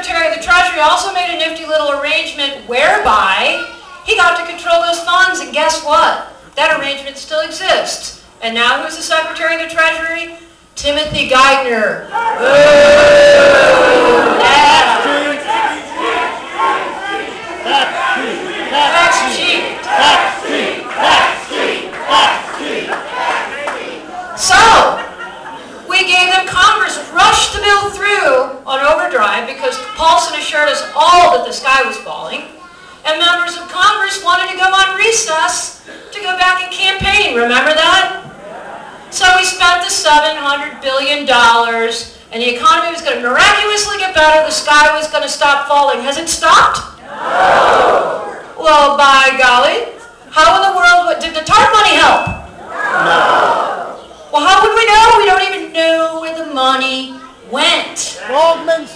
Secretary of the Treasury also made a nifty little arrangement whereby he got to control those funds, and guess what? That arrangement still exists. And now who's the Secretary of the Treasury? Timothy Geithner. So, we gave them Congress, rushed the bill through on overdrive because Paulson assured us all that the sky was falling, and members of Congress wanted to go on recess to go back and campaign. Remember that? So we spent the $700 billion, and the economy was going to miraculously get better. The sky was going to stop falling. Has it stopped? No. Well, by golly, how in the world did the TARP money help? No. Well, how would we know? We don't even know where the money went.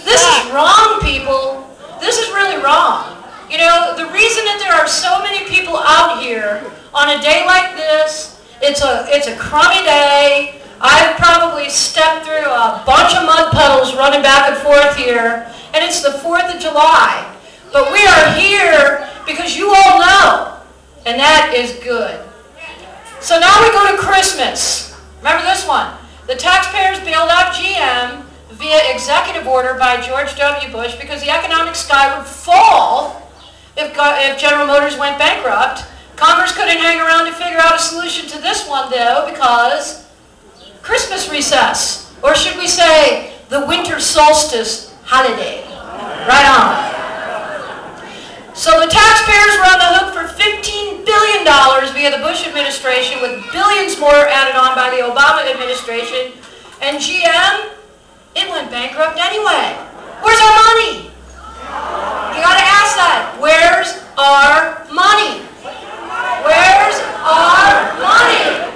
This is wrong, people. This is really wrong. You know, the reason that there are so many people out here on a day like this, it's a crummy day. I've probably stepped through a bunch of mud puddles running back and forth here, and it's the 4th of July. But we are here because you all know, and that is good. So now we go to Christmas. Remember this one. The taxpayers bailed out GM via executive order by George W. Bush because the economic sky would fall if General Motors went bankrupt. Congress couldn't hang around to figure out a solution to this one, though, because Christmas recess, or should we say the winter solstice holiday. Right on. So the taxpayers were on the hook for $15 billion via the Bush administration, with billions more added on by the Obama administration. And GM, it went bankrupt anyway. Where's our money? You gotta ask that. Where's our money? Where's our money?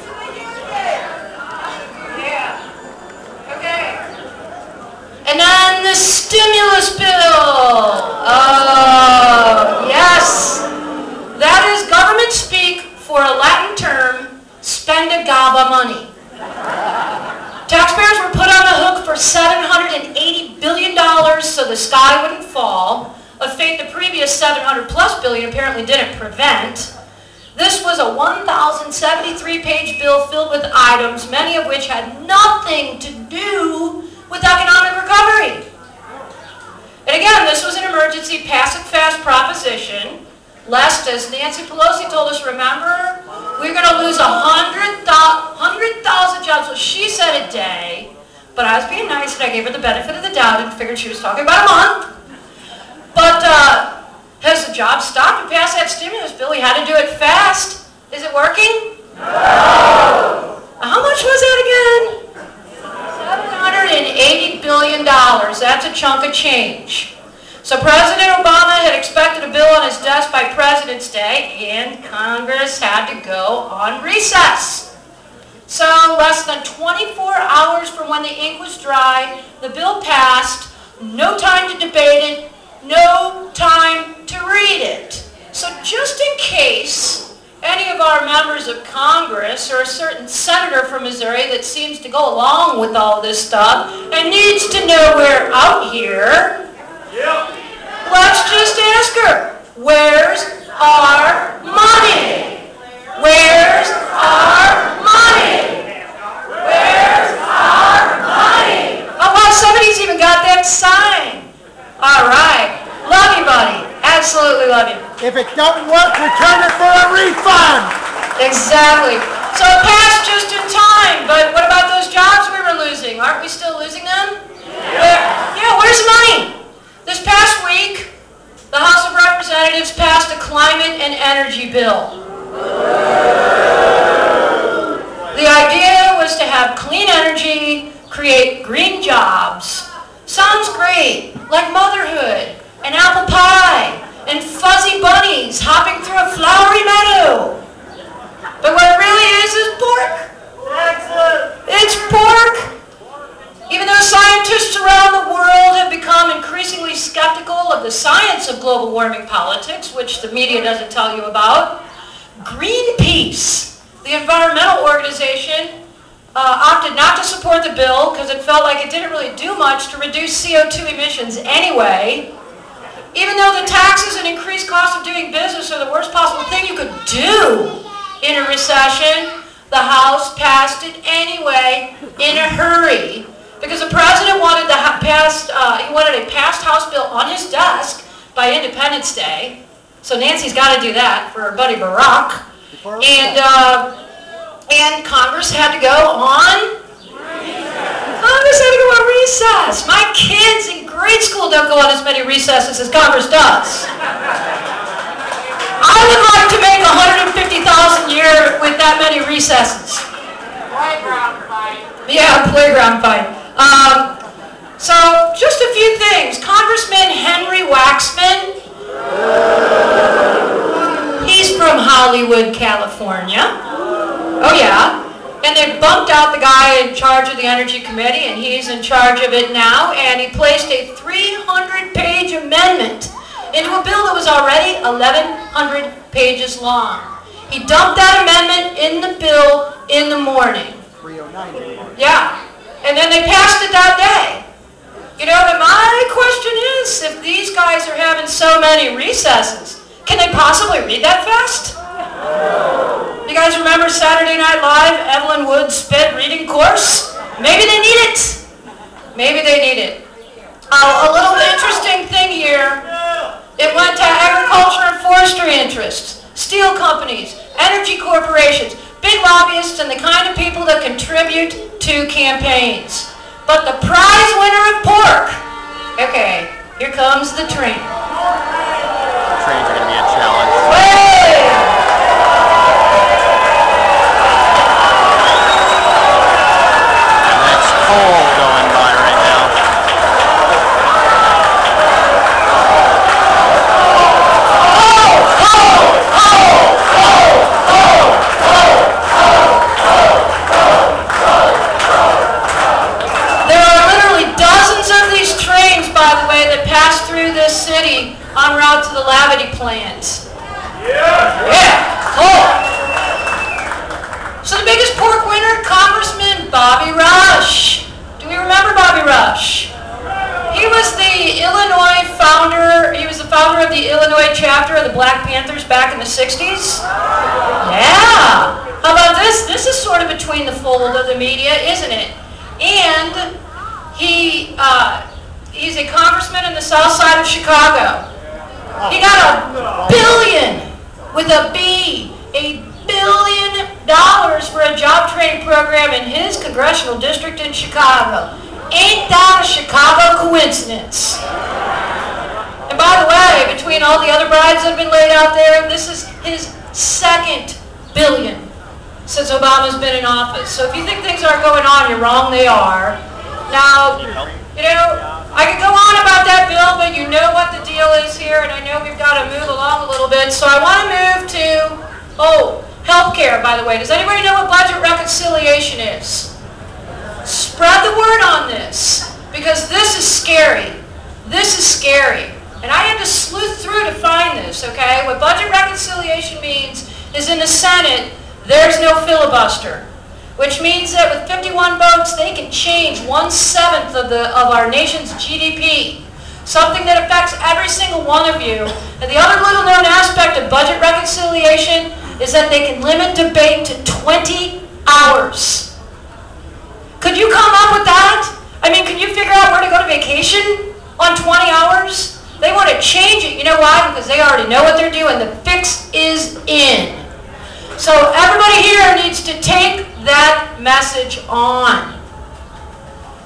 Yeah. Okay. And then the stimulus bill. Oh, yes. That is government speak for a Latin term, spend-a-gaba money. Taxpayers were put on the hook for $780 billion so the sky wouldn't fall, a fate the previous $700+ billion apparently didn't prevent. This was a 1,073-page bill filled with items, many of which had nothing to do with economic recovery. And again, this was an emergency pass-it-fast proposition, lest, as Nancy Pelosi told us, remember, we're going to lose 100,000 jobs. Well, she said a day, but I was being nice and I gave her the benefit of the doubt and figured she was talking about a month. But has the job stopped? We passed that stimulus bill. We had to do it fast. Is it working? No. How much was that again? $780 billion. That's a chunk of change. So President Obama had expected a bill on his desk by President's Day, and Congress had to go on recess. So less than 24 hours from when the ink was dry, the bill passed. No time to debate it. No time to read it. So just in case any of our members of Congress or a certain senator from Missouri that seems to go along with all this stuff and needs to know we're out here, let's just ask her, where's our money? Where's our money? Where's our money? Oh, wow, somebody's even got that sign. All right. Love you, buddy. Absolutely love you. If it doesn't work, return it for a refund. Exactly. So it passed just in time, but what about those jobs we were losing? Aren't we still losing them? Yeah, where's the money? This past week, the House of Representatives passed a climate and energy bill. The idea was to have clean energy, create green jobs. Sounds great, like motherhood, and apple pie, and fuzzy bunnies hopping through a flowery meadow. But what it really is pork. Excellent. It's pork. Even though scientists around the world have become increasingly skeptical of the science of global warming politics, which the media doesn't tell you about, Greenpeace, the environmental organization, opted not to support the bill because it felt like it didn't really do much to reduce CO2 emissions anyway. Even though the taxes and increased cost of doing business are the worst possible thing you could do in a recession, the House passed it anyway in a hurry because the president wanted he wanted a passed House bill on his desk by Independence Day. So Nancy's got to do that for her buddy Barack. And Congress had to go on recess. My kids in grade school don't go on as many recesses as Congress does. I would like to make $150,000 a year with that many recesses. Playground fight. Yeah, playground fight. So, just a few things. Congressman Henry Waxman, he's from Hollywood, California. Oh yeah. And they bumped out the guy in charge of the Energy Committee, and he's in charge of it now, and he placed a 300-page amendment into a bill that was already 1,100 pages long. He dumped that amendment in the bill in the morning. 309. Yeah. And then they passed it that day. You know, my question is, if these guys are having so many recesses, can they possibly read that fast? You guys remember Saturday Night Live, Evelyn Wood's sped reading course? Maybe they need it. Maybe they need it. A little interesting thing here. It went to agriculture and forestry interests, steel companies, energy corporations, big lobbyists, and the kind of people that contribute to campaigns. But the prize winner of pork, okay, here comes the train. Trains are going to be a challenge. Hey! Coal going by right now. There are literally dozens of these trains, by the way, that pass through this city en route to the Lavity plant. Yeah. Oh. So the biggest pork winner, Congressman Bobby Rush. Do we remember Bobby Rush? He was the Illinois founder. He was the founder of the Illinois chapter of the Black Panthers back in the 60s. Yeah. How about this? This is sort of between the fold of the media, isn't it? And he's a congressman in the south side of Chicago. He got $1 billion with a B, $1 billion for a job training program in his congressional district in Chicago. Ain't that a Chicago coincidence? And by the way, between all the other bribes that have been laid out there, this is his second billion since Obama's been in office. So if you think things aren't going on, you're wrong, they are. Now, you know, I could go on about that bill, but you know what the deal is here, and I know we've got to move along a little bit. So I want to move to, healthcare, by the way. Does anybody know what budget reconciliation is? Spread the word on this, because this is scary. This is scary. And I had to sleuth through to find this, okay? What budget reconciliation means is in the Senate, there's no filibuster, which means that with 51 votes, they can change 1/7 of our nation's GDP, something that affects every single one of you. And the other little known aspect of budget reconciliation is that they can limit debate to 20 hours. Could you come up with that? I mean, can you figure out where to go to vacation on 20 hours? They want to change it. You know why? Because they already know what they're doing. The fix is in. So everybody here needs to take that message on.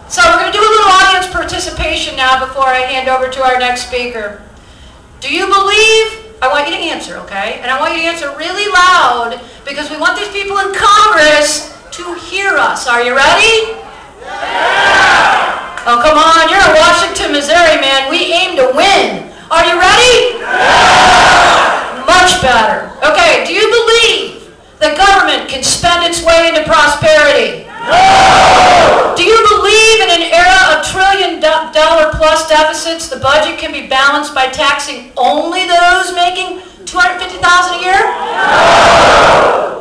So we're going to do a little audience participation now before I hand over to our next speaker. Do you believe? I want you to answer, okay? And I want you to answer really loud because we want these people in Congress to hear us. Are you ready? Yeah! Oh, come on. You're in Washington, Missouri, man. We aim to win. Are you ready? Yeah! Much better. Okay, do you believe the government can spend its way into prosperity? No! Do you believe in an era of trillion-dollar-plus deficits, the budget can be balanced by taxing only those making $250,000 a year? No!